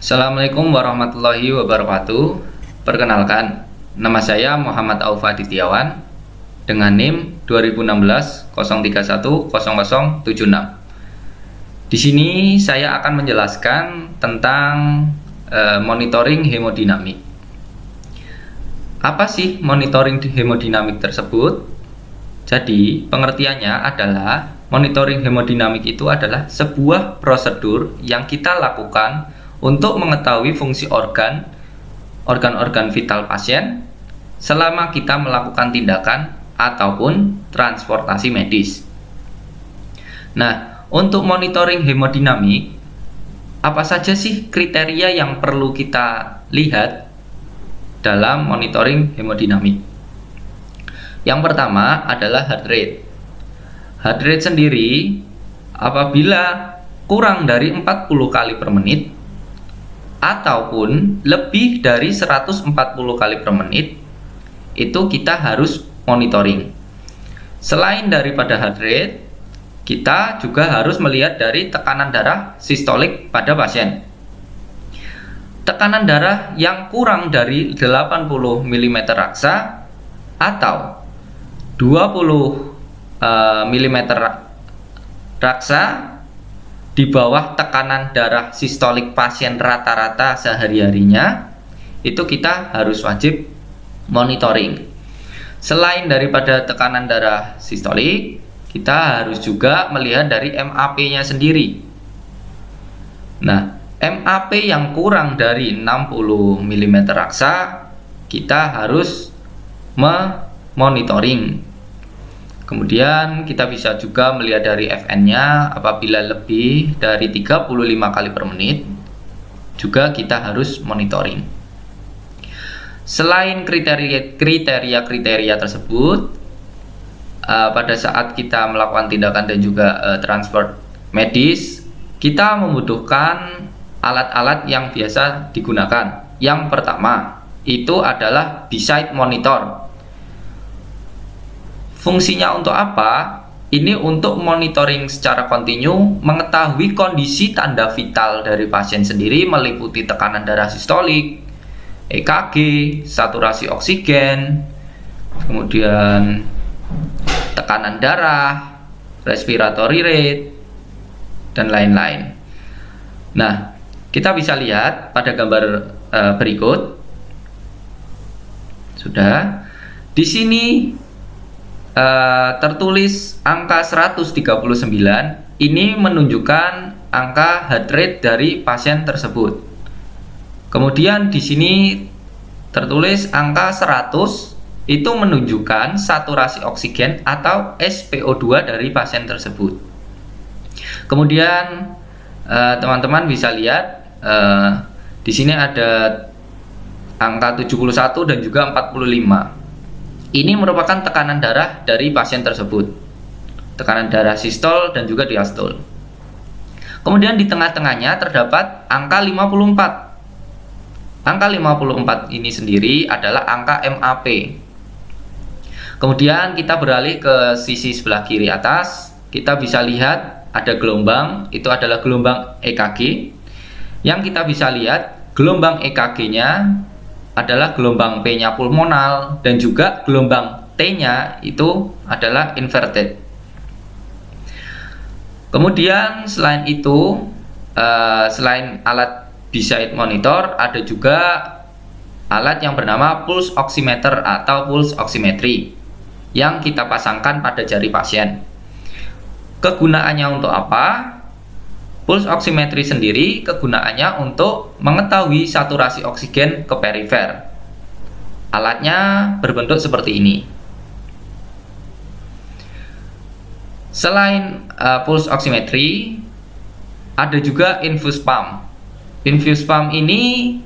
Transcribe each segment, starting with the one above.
Assalamualaikum warahmatullahi wabarakatuh. Perkenalkan, nama saya Muhammad Aufa Adityawan dengan NIM 2016-031-0076. Di sini saya akan menjelaskan tentang monitoring hemodinamik. Apa sih monitoring hemodinamik tersebut? Jadi, pengertiannya adalah monitoring hemodinamik itu adalah sebuah prosedur yang kita lakukan untuk mengetahui fungsi organ-organ vital pasien selama kita melakukan tindakan ataupun transportasi medis. Nah, untuk monitoring hemodinamik, apa saja sih kriteria yang perlu kita lihat dalam monitoring hemodinamik? Yang pertama adalah heart rate. Heart rate sendiri apabila kurang dari 40 kali per menit ataupun lebih dari 140 kali per menit, itu kita harus monitoring. Selain daripada heart rate, kita juga harus melihat dari tekanan darah sistolik pada pasien. Tekanan darah yang kurang dari 80 mm raksa atau 20 mm raksa di bawah tekanan darah sistolik pasien rata-rata sehari-harinya, itu kita harus wajib monitoring. Selain daripada tekanan darah sistolik, kita harus juga melihat dari MAP-nya sendiri. Nah, MAP yang kurang dari 60 mm raksa, kita harus memonitoring. Kemudian kita bisa juga melihat dari FN-nya, apabila lebih dari 35 kali per menit, juga kita harus monitoring. Selain kriteria tersebut, pada saat kita melakukan tindakan dan juga transport medis, kita membutuhkan alat-alat yang biasa digunakan. Yang pertama, itu adalah bedside monitor. Fungsinya untuk apa? Ini untuk monitoring secara kontinu, mengetahui kondisi tanda vital dari pasien sendiri, meliputi tekanan darah sistolik, EKG, saturasi oksigen, kemudian tekanan darah, respiratory rate, dan lain-lain. Nah, kita bisa lihat pada gambar berikut. Sudah. Di sini tertulis angka 139, ini menunjukkan angka heart rate dari pasien tersebut. Kemudian di sini tertulis angka 100, itu menunjukkan saturasi oksigen atau SpO2 dari pasien tersebut. Kemudian teman-teman bisa lihat di sini ada angka 71 dan juga 45. Ini merupakan tekanan darah dari pasien tersebut, tekanan darah sistol dan juga diastol. Kemudian di tengah-tengahnya terdapat angka 54. Angka 54 ini sendiri adalah angka MAP. Kemudian kita beralih ke sisi sebelah kiri atas, kita bisa lihat ada gelombang, itu adalah gelombang EKG. Yang kita bisa lihat gelombang EKG-nya adalah gelombang P-nya pulmonal dan juga gelombang T-nya itu adalah inverted. Kemudian selain itu, selain alat bedside monitor, ada juga alat yang bernama pulse oximeter atau pulse oximetry yang kita pasangkan pada jari pasien. Kegunaannya untuk apa? Pulse oximetry sendiri kegunaannya untuk mengetahui saturasi oksigen ke perifer. Alatnya berbentuk seperti ini. Selain pulse oximetry, ada juga infuse pump. Infuse pump ini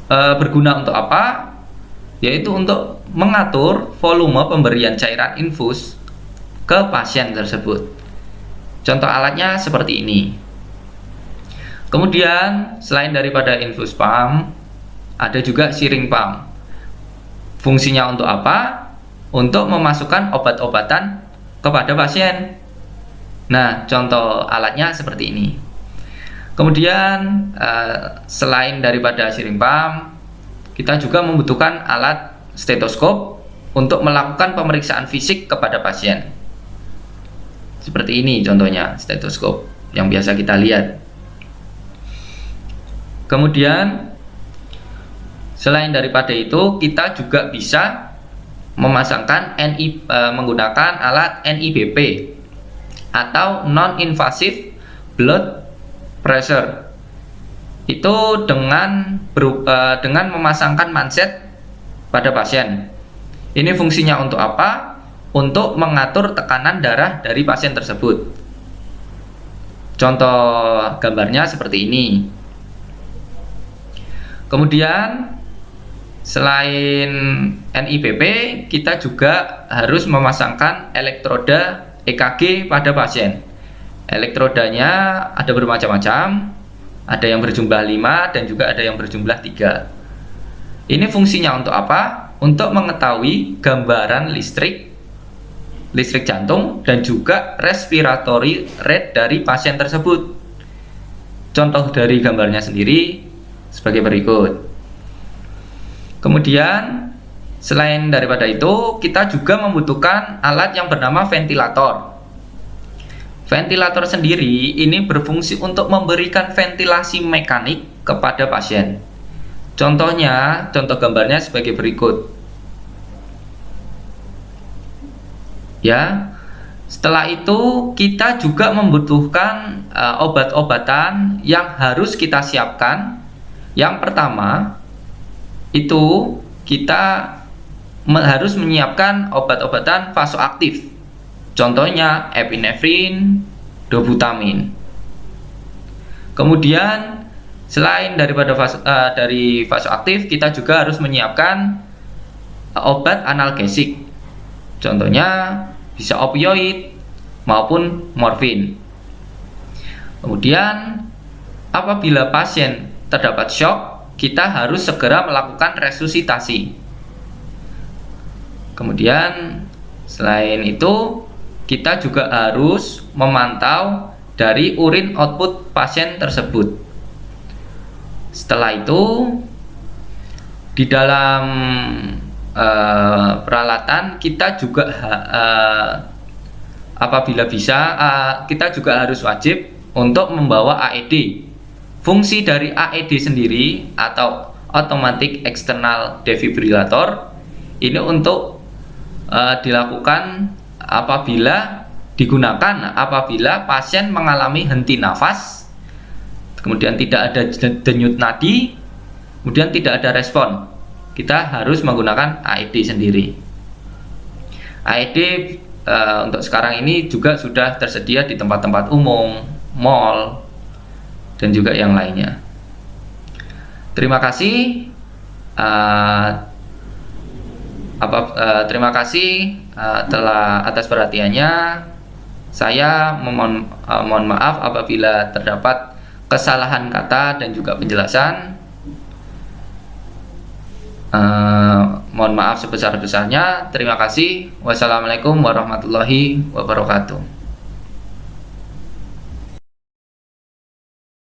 berguna untuk apa? Yaitu untuk mengatur volume pemberian cairan infus ke pasien tersebut. Contoh alatnya seperti ini. Kemudian selain daripada infuse pump, ada juga syringe pump. Fungsinya untuk apa? Untuk memasukkan obat-obatan kepada pasien. Nah, contoh alatnya seperti ini. Kemudian selain daripada siring pump, kita juga membutuhkan alat stetoskop untuk melakukan pemeriksaan fisik kepada pasien. Seperti ini contohnya stetoskop yang biasa kita lihat. Kemudian selain daripada itu, kita juga bisa memasangkan menggunakan alat NIBP atau non-invasive blood pressure. Itu dengan memasangkan manset pada pasien. Ini fungsinya untuk apa? Untuk mengatur tekanan darah dari pasien tersebut. Contoh gambarnya seperti ini. Kemudian selain NIBP, kita juga harus memasangkan elektroda EKG pada pasien. Elektrodanya ada bermacam-macam, ada yang berjumlah 5 dan juga ada yang berjumlah 3. Ini fungsinya untuk apa? Untuk mengetahui gambaran listrik jantung dan juga respiratory rate dari pasien tersebut. Contoh dari gambarnya sendiri sebagai berikut. Kemudian selain daripada itu, kita juga membutuhkan alat yang bernama ventilator. Ventilator sendiri ini berfungsi untuk memberikan ventilasi mekanik kepada pasien. Contohnya, contoh gambarnya sebagai berikut. Ya, setelah itu kita juga membutuhkan obat-obatan yang harus kita siapkan. Yang pertama, itu kita harus menyiapkan obat-obatan vasoaktif. Contohnya epinefrin, dobutamin. Kemudian selain daripada dari vasoaktif, kita juga harus menyiapkan obat analgesik. Contohnya bisa opioid maupun morfin. Kemudian apabila pasien terdapat shock, kita harus segera melakukan resusitasi. Kemudian selain itu, kita juga harus memantau dari urin output pasien tersebut. Setelah itu, di dalam peralatan kita juga apabila bisa, kita juga harus wajib untuk membawa AED. Fungsi dari AED sendiri atau Automatic External Defibrillator ini untuk dilakukan apabila pasien mengalami henti nafas, kemudian tidak ada denyut nadi, kemudian tidak ada respon. Kita harus menggunakan AED sendiri. AED untuk sekarang ini juga sudah tersedia di tempat-tempat umum, mall, dan juga yang lainnya. Terima kasih. Terima kasih telah atas perhatiannya. Saya mohon maaf apabila terdapat kesalahan kata dan juga penjelasan. Mohon maaf sebesar-besarnya. Terima kasih. Wassalamualaikum warahmatullahi wabarakatuh.